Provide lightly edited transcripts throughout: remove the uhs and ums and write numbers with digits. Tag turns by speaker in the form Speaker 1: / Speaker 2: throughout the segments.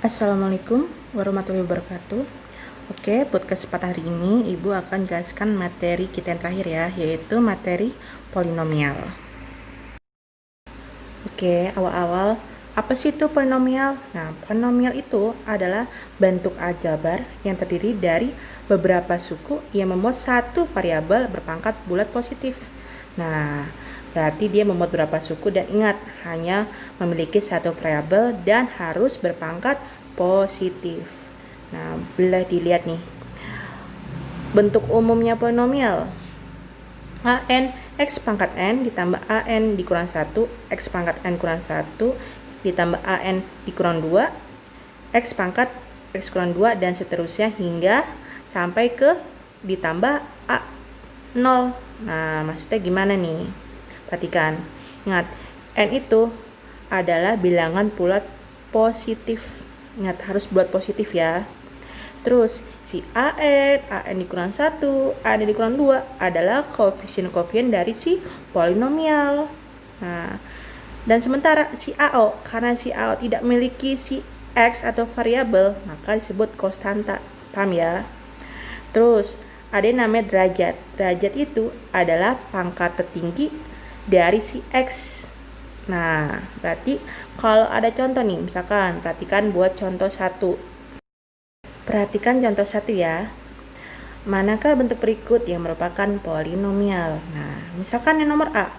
Speaker 1: Assalamualaikum warahmatullahi wabarakatuh. Oke, buat kesempatan hari ini Ibu akan jelaskan materi kita yang terakhir ya, yaitu materi polinomial. Oke, awal-awal apa sih itu polinomial? Nah, polinomial itu adalah bentuk aljabar yang terdiri dari beberapa suku yang memuat satu variabel berpangkat bulat positif. Nah, berarti dia memuat beberapa suku dan ingat, hanya memiliki satu variabel dan harus berpangkat positif. Nah, boleh dilihat nih. Bentuk umumnya polinomial. An X pangkat N ditambah An dikurang 1, X pangkat N kurang 1 ditambah An dikurang 2, X pangkat X kurang 2 dan seterusnya hingga sampai ke ditambah A 0. Nah, maksudnya gimana nih? Perhatikan. Ingat, N itu adalah bilangan bulat positif. Ingat, harus bulat positif ya. Terus si An dikurang 1, An dikurang 2 adalah koefisien-koefisien dari si polinomial. Nah, dan sementara si AO, karena si AO tidak memiliki si X atau variabel, maka disebut konstanta. Paham ya? Terus ada yang namanya derajat. Derajat itu adalah pangkat tertinggi dari si X. Nah, berarti kalau ada contoh nih, misalkan perhatikan buat contoh 1. Perhatikan contoh 1 ya. Manakah bentuk berikut yang merupakan polinomial? Nah, misalkan yang nomor A.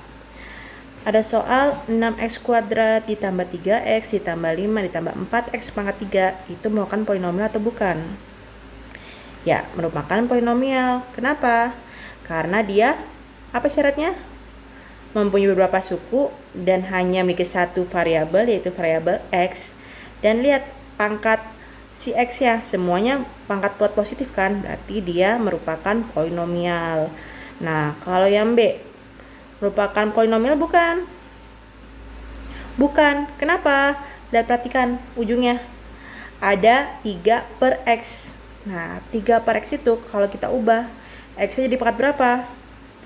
Speaker 1: Ada soal 6x kuadrat ditambah 3x ditambah 5 ditambah 4x pangkat 3. Itu merupakan polinomial atau bukan? Ya, merupakan polinomial. Kenapa? Karena dia, apa syaratnya? Mempunyai beberapa suku dan hanya memiliki satu variabel, yaitu variabel x. Dan lihat pangkat si X ya, semuanya pangkat bulat positif kan, berarti dia merupakan polinomial. Nah, kalau yang B merupakan polinomial bukan? Bukan. Kenapa? Lihat, perhatikan ujungnya. Ada 3 per X. Nah, 3 per X itu kalau kita ubah, X-nya jadi pangkat berapa?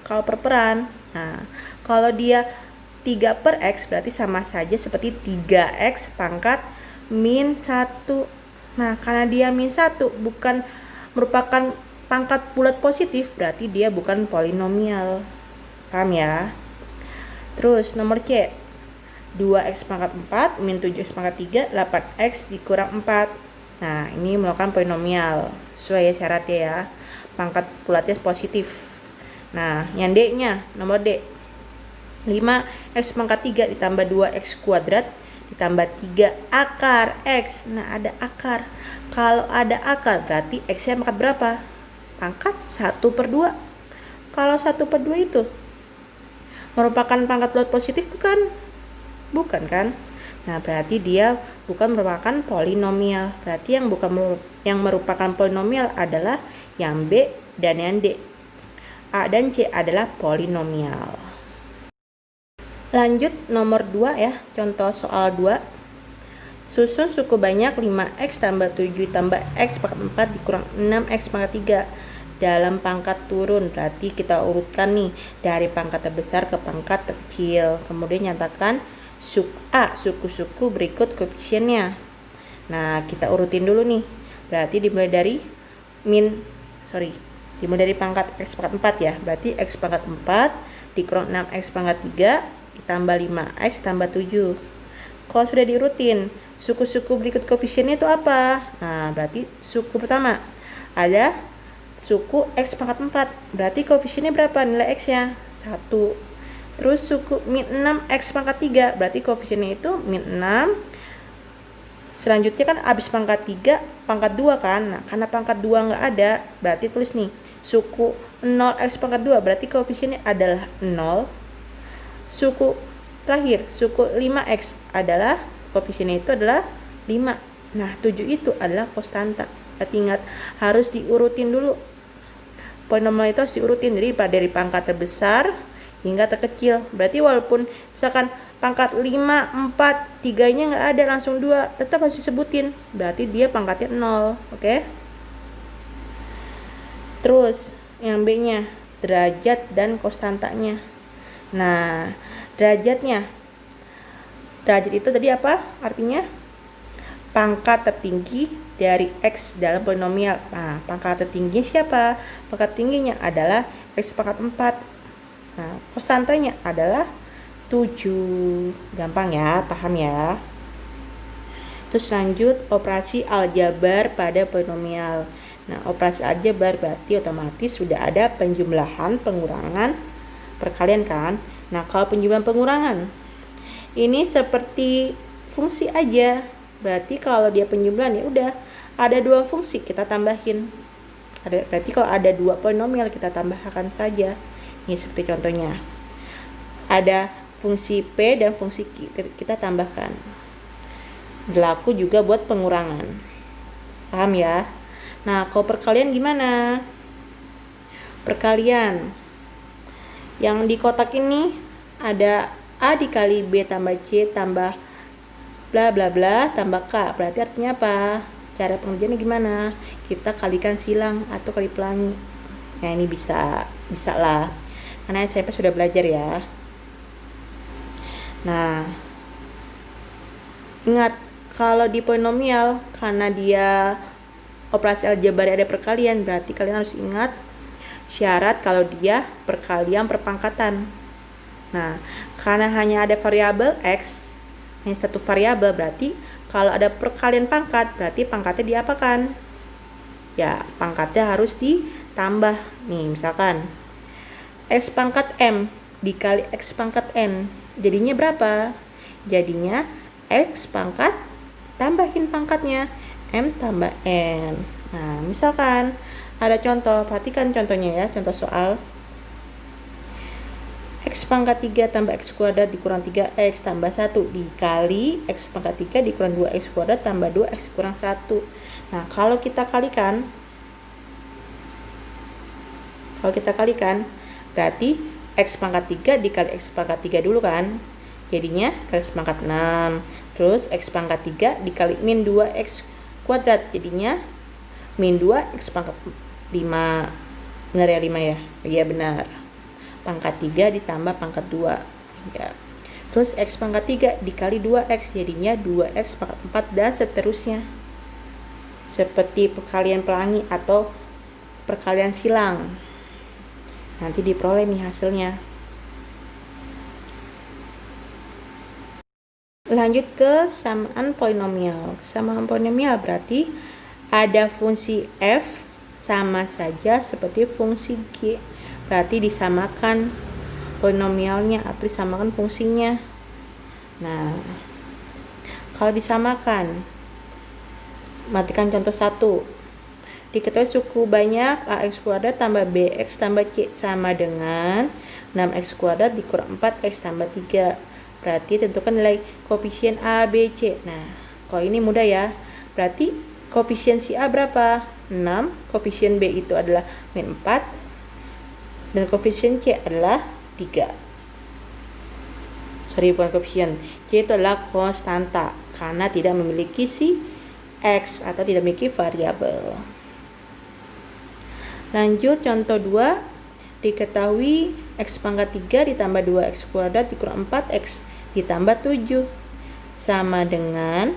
Speaker 1: Kalau perperan. Nah, kalau dia 3 per X berarti sama saja seperti 3X pangkat min 1. Nah, karena dia min 1 bukan merupakan pangkat bulat positif, berarti dia bukan polinomial. Paham ya? Terus nomor C. 2x pangkat 4 min 7x pangkat 3, 8x dikurang 4. Nah, ini merupakan polinomial. Sesuai ya syaratnya ya. Pangkat bulatnya positif. Nah, yang D-nya, nomor D. 5x pangkat 3 ditambah 2x kuadrat ditambah 3 akar X. Nah, ada akar. Kalau ada akar berarti X-nya pangkat berapa? Pangkat 1/2. Kalau 1/2 itu merupakan pangkat bulat positif bukan? Bukan kan? Nah, berarti dia bukan merupakan polinomial. Berarti yang merupakan polinomial adalah yang B dan yang D. A dan C adalah polinomial. Lanjut nomor 2 ya, contoh soal 2. Susun suku banyak 5x tambah 7 tambah x pangkat 4 dikurang 6x pangkat 3 dalam pangkat turun. Berarti kita urutkan nih dari pangkat terbesar ke pangkat terkecil. Kemudian nyatakan suku-suku berikut koefisiennya. Nah, kita urutin dulu nih. Berarti dimulai dari dimulai dari pangkat x pangkat 4 ya. Berarti x pangkat 4 dikurang 6x pangkat 3 ditambah 5x tambah 7. Kalau sudah diurutin, suku-suku berikut koefisiennya itu apa? Nah, berarti suku pertama ada suku x pangkat 4. Berarti koefisiennya berapa? Nilai x-nya 1. Terus suku min 6x pangkat 3. Berarti koefisiennya itu min 6. Selanjutnya kan habis pangkat 3, pangkat 2 kan. Nah, karena pangkat 2 nggak ada, berarti tulis nih suku 0x pangkat 2. Berarti koefisiennya adalah 0. Suku terakhir, suku 5x adalah koefisiennya itu adalah 5. Nah, 7 itu adalah konstanta. Berarti ingat, harus diurutin dulu. Polinomial itu harus diurutin dari pangkat terbesar hingga terkecil. Berarti walaupun misalkan pangkat 5, 4, 3-nya nggak ada, langsung 2, tetap harus disebutin. Berarti dia pangkatnya 0. Oke? Terus, yang B-nya, derajat dan konstantanya. Nah, derajat itu tadi apa artinya? pangkat tertinggi dari X dalam polinomial. Nah, pangkat tertingginya siapa? Pangkat tingginya adalah X pangkat 4. Nah, konstantanya adalah 7. Gampang ya, paham ya? Terus lanjut operasi aljabar pada polinomial. Nah, operasi aljabar berarti otomatis sudah ada penjumlahan, pengurangan, perkalian kan. Nah, kalau penjumlahan pengurangan ini seperti fungsi aja. Berarti kalau dia penjumlahan ya udah ada 2 fungsi kita tambahin. Berarti kalau ada 2 polinomial kita tambahkan saja. Ini seperti contohnya. Ada fungsi P dan fungsi Q kita tambahkan. Berlaku juga buat pengurangan. Paham ya? Nah, kalau perkalian gimana? Perkalian. Yang di kotak ini ada A dikali B tambah C tambah bla bla bla tambah K. Berarti artinya apa? Cara pengerjaannya gimana? Kita kalikan silang atau kali pelangi. Nah, ini bisa lah. Karena SMP sudah belajar ya. Nah, ingat kalau di polinomial, karena dia operasi aljabar ada perkalian, berarti kalian harus ingat syarat kalau dia perkalian perpangkatan. Nah, karena hanya ada variabel X, hanya satu variabel, berarti kalau ada perkalian pangkat, berarti pangkatnya diapakan? Ya, pangkatnya harus ditambah. Nih, misalkan X pangkat M dikali X pangkat N, jadinya berapa? Jadinya X pangkat tambahin pangkatnya M tambah N. Nah, misalkan ada contoh, perhatikan contohnya ya, contoh soal. X pangkat 3 tambah X kuadrat dikurang 3X tambah 1 dikali X pangkat 3 dikurang 2X kuadrat tambah 2X kurang 1. Nah, kalau kita kalikan, berarti X pangkat 3 dikali X pangkat 3 dulu kan. Jadinya X pangkat 6. Terus X pangkat 3 dikali min 2X kuadrat. Jadinya min 2X pangkat 5. Benar ya 5 ya? Iya benar. Pangkat 3 ditambah pangkat 2. Ya. Terus X pangkat 3 dikali 2X. Jadinya 2X pangkat 4 dan seterusnya. Seperti perkalian pelangi atau perkalian silang. Nanti diperoleh nih hasilnya. Lanjut ke samaan polinomial. Samaan polinomial berarti ada fungsi f sama saja seperti fungsi g. Berarti disamakan polinomialnya atau disamakan fungsinya. Nah, kalau disamakan, matikan contoh 1. Diketahui suku banyak ax kuadrat tambah bx tambah c sama dengan 6x kuadrat dikurang 4x tambah 3. Berarti tentukan nilai koefisien A, B, C. Nah, kalau ini mudah ya. Berarti koefisien si A berapa? 6. Koefisien B itu adalah min 4. Dan koefisien C adalah 3. Bukan koefisien. C itu adalah konstanta. Karena tidak memiliki si X atau tidak memiliki variabel. Lanjut contoh 2. Diketahui X pangkat 3 ditambah 2X kuadrat dikurang 4X ditambah 7 sama dengan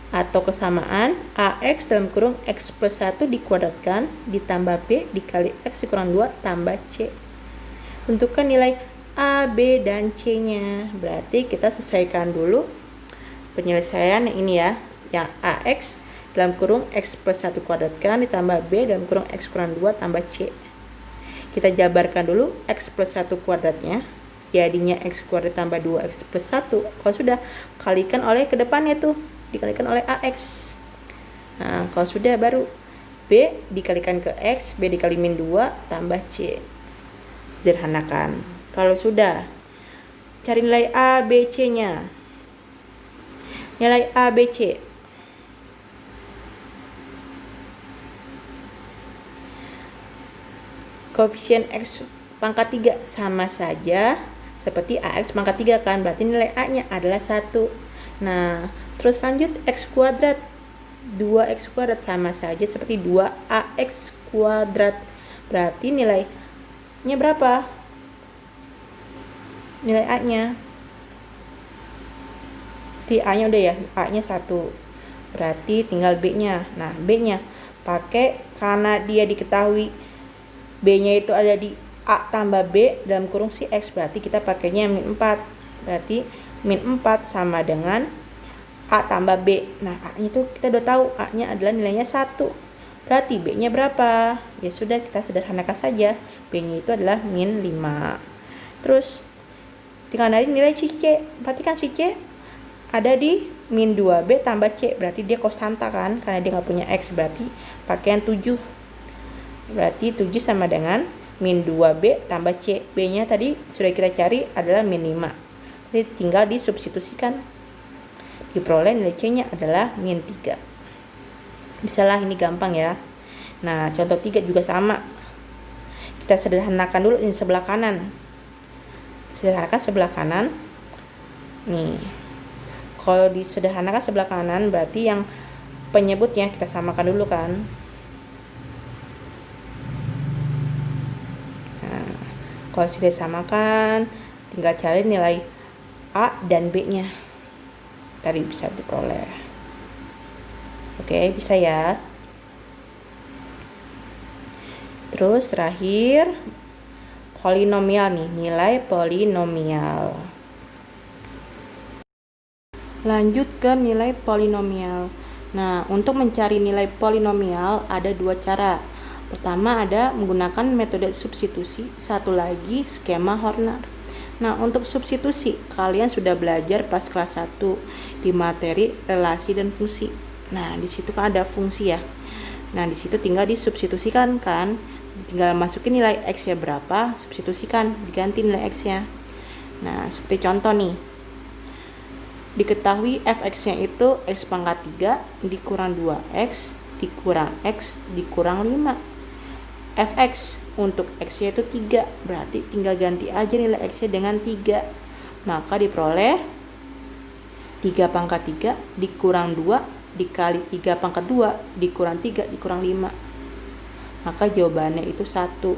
Speaker 1: atau kesamaan AX dalam kurung X plus 1 dikuadratkan ditambah B dikali X dikurang 2 tambah C. Tentukan nilai A, B, dan C-nya. Berarti kita selesaikan dulu penyelesaian yang ini ya. Yang AX dalam kurung X plus 1 kuadratkan ditambah B dalam kurung X kurang 2 tambah C. Kita jabarkan dulu X plus 1 kuadratnya. Jadinya X kuadrat tambah 2X plus 1. Kalau sudah, kalikan oleh ke depannya tuh. Dikalikan oleh AX. Nah, kalau sudah baru B dikalikan ke X. B dikali min 2 tambah C. Sederhanakan. Kalau sudah, cari nilai A, B, C-nya. Nilai A, B, C. Koefisien X pangkat 3 sama saja seperti AX pangkat 3 kan. Berarti nilai A-nya adalah 1. Nah, terus lanjut X kuadrat. 2X kuadrat sama saja seperti 2AX kuadrat. Berarti nilainya berapa? Nilai A-nya. Di A-nya udah ya, A-nya 1. berarti tinggal B-nya. Nah, B-nya pakai karena dia diketahui B-nya itu ada di A tambah B dalam kurung si X, berarti kita pakainya min 4. Berarti min 4 sama dengan A tambah B. Nah, A-nya itu kita udah tahu A-nya adalah nilainya 1. Berarti B-nya berapa? Ya sudah, kita sederhanakan saja. B-nya itu adalah min 5. Terus tinggal dari nilai si C. Perhatikan si C ada di min 2B tambah C. Berarti dia konstanta kan? Karena dia nggak punya X. Berarti pakaian 7. Berarti 7 sama dengan min 2B tambah C. B-nya tadi sudah kita cari adalah min 5. Jadi tinggal disubstitusikan. Diperoleh nilai C-nya adalah min 3. Bisalah, ini gampang ya. Nah, contoh 3 juga sama. Kita sederhanakan dulu ini sebelah kanan. Sederhanakan sebelah kanan. Nih. Kalau disederhanakan sebelah kanan berarti yang penyebutnya kita samakan dulu kan. Nah, kalau sudah samakan, tinggal cari nilai A dan B-nya. Tadi bisa diperoleh. Oke, bisa ya. Terus terakhir polinomial nih, nilai polinomial. Lanjut ke nilai polinomial. Nah, untuk mencari nilai polinomial ada dua cara. Pertama ada menggunakan metode substitusi, satu lagi skema Horner. Nah, untuk substitusi kalian sudah belajar pas kelas 1 di materi relasi dan fungsi. Nah, di situ kan ada fungsi ya. Nah, di situ tinggal disubstitusikan kan. Tinggal masukin nilai X-nya berapa, substitusikan, diganti nilai X-nya. Nah, seperti contoh nih. Diketahui fx-nya itu X pangkat 3 dikurang 2X dikurang X dikurang 5. Fx untuk X-nya itu 3, berarti tinggal ganti aja nilai X-nya dengan 3. Maka diperoleh 3 pangkat 3 dikurang 2 dikali 3 pangkat 2 dikurang 3 dikurang 5. Maka jawabannya itu 1.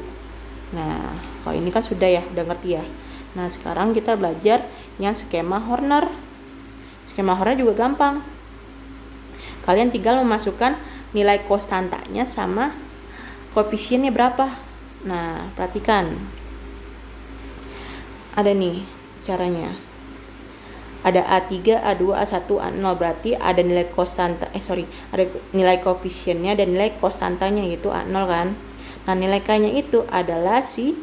Speaker 1: Nah, kalau ini kan sudah ya, udah ngerti ya. Nah, sekarang kita belajar yang skema Horner. Skema Horner juga gampang. Kalian tinggal memasukkan nilai konstantanya sama koefisiennya berapa. Nah, perhatikan. Ada nih caranya. Ada A3, A2, A1, A0, berarti ada nilai konstanta, ada nilai koefisiennya dan nilai konstantanya yaitu A0 kan. Nah, nilai K-nya itu adalah si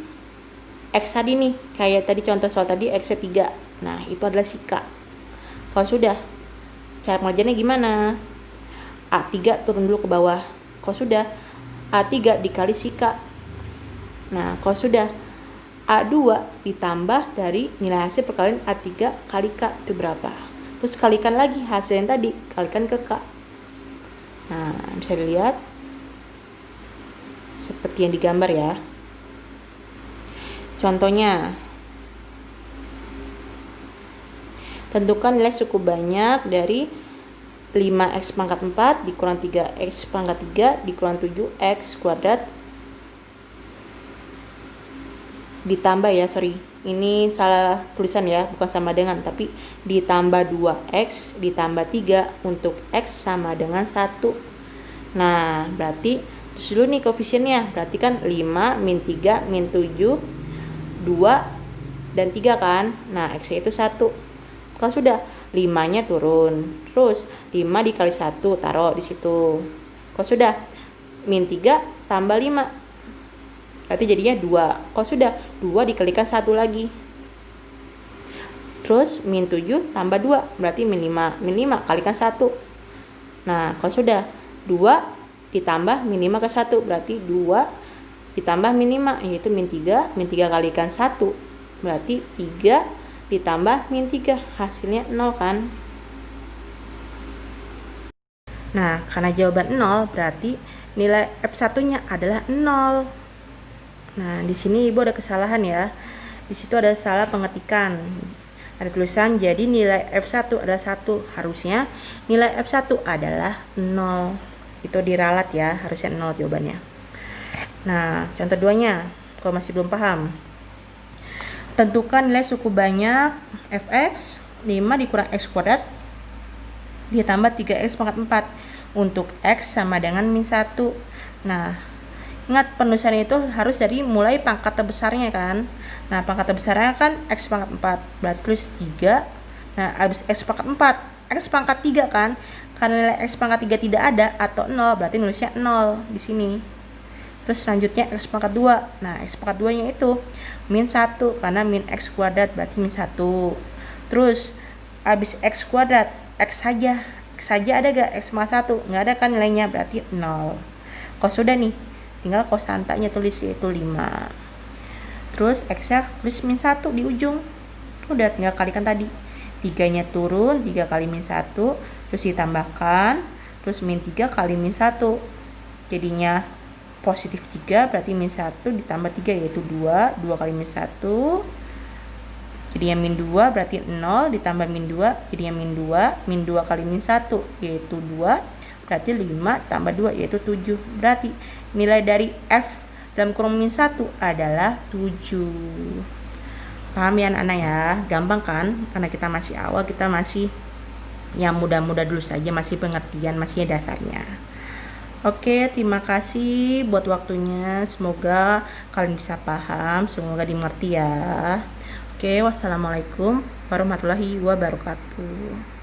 Speaker 1: X tadi nih, kayak tadi contoh soal tadi X-nya 3. Nah, itu adalah si K. Kalau sudah, cara pengerjaannya gimana? A3 turun dulu ke bawah. Kalau sudah, A3 dikali si K. Nah, kalau sudah, A2 ditambah dari nilai hasil perkalian A3 kali K itu berapa? Terus kalikan lagi hasil yang tadi, kalikan ke K. Nah, bisa dilihat seperti yang digambar ya. Contohnya, tentukan nilai suku banyak dari 5x pangkat 4 dikurang 3x pangkat 3 dikurang 7x kuadrat ditambah ya, ini salah tulisan ya, bukan sama dengan, tapi ditambah 2x ditambah 3 untuk x sama dengan 1. Nah, berarti terus dulu nih koefisiennya, berarti kan 5, min 3, min 7, 2, dan 3 kan. Nah, x-nya itu 1. Kalau sudah, 5-nya turun. Terus 5 dikali 1 taruh di situ. Kalau sudah, min 3 tambah 5. Berarti jadinya 2. Kalau sudah, 2 dikalikan 1 lagi. Terus min 7 tambah 2, berarti min 5. Min 5 kalikan 1. Nah, kalau sudah, 2 ditambah min 5 ke 1, berarti 2 ditambah min 5, yaitu min 3. Min 3 kalikan 1, berarti 3 ditambah min 3, hasilnya 0 kan. Nah, karena jawaban 0, berarti nilai F1-nya adalah 0. Nah, di sini Ibu ada kesalahan ya. Di situ ada salah pengetikan. Ada tulisan jadi nilai F1 adalah 1. Harusnya nilai F1 adalah 0. Itu diralat ya, harusnya 0 jawabannya. Nah, contoh 2-nya, kalau masih belum paham. Tentukan nilai suku banyak fx 5 dikurang x kuadrat ditambah 3x pangkat 4 untuk x sama dengan min 1. Nah, ingat penulisan itu harus dari mulai pangkat terbesarnya kan. Nah, pangkat terbesarnya kan x pangkat 4, berarti tulis 3. Nah, habis x pangkat 4, x pangkat 3 kan. Karena nilai x pangkat 3 tidak ada atau 0, berarti nulisnya 0 di sini. Terus selanjutnya x pangkat 2. Nah, x pangkat 2 nya itu min 1 karena min x kuadrat berarti min 1. Terus habis x kuadrat, x saja ada gak x pangkat 1? Nggak ada kan nilainya, berarti 0. Kalau sudah nih, tinggal kosantanya tulis yaitu 5. Terus x-nya tulis min 1 di ujung. Udah tinggal kalikan tadi. 3-nya turun, 3 kali min 1, terus ditambahkan, terus min 3 kali min 1. Jadinya positif 3, berarti min 1 ditambah 3 yaitu 2. 2 kali min 1. Jadinya min 2 berarti 0 ditambah min 2 jadinya min 2. Min 2 kali min 1 yaitu 2, berarti 5 tambah 2 yaitu 7. Berarti nilai dari f dalam kurung min 1 adalah 7. Paham ya anak-anak ya? Gampang kan? Karena kita masih awal, kita masih yang mudah-mudah dulu saja, masih pengertian, masih dasarnya. Oke, terima kasih buat waktunya. Semoga kalian bisa paham, semoga dimengerti ya. Oke, wassalamualaikum warahmatullahi wabarakatuh.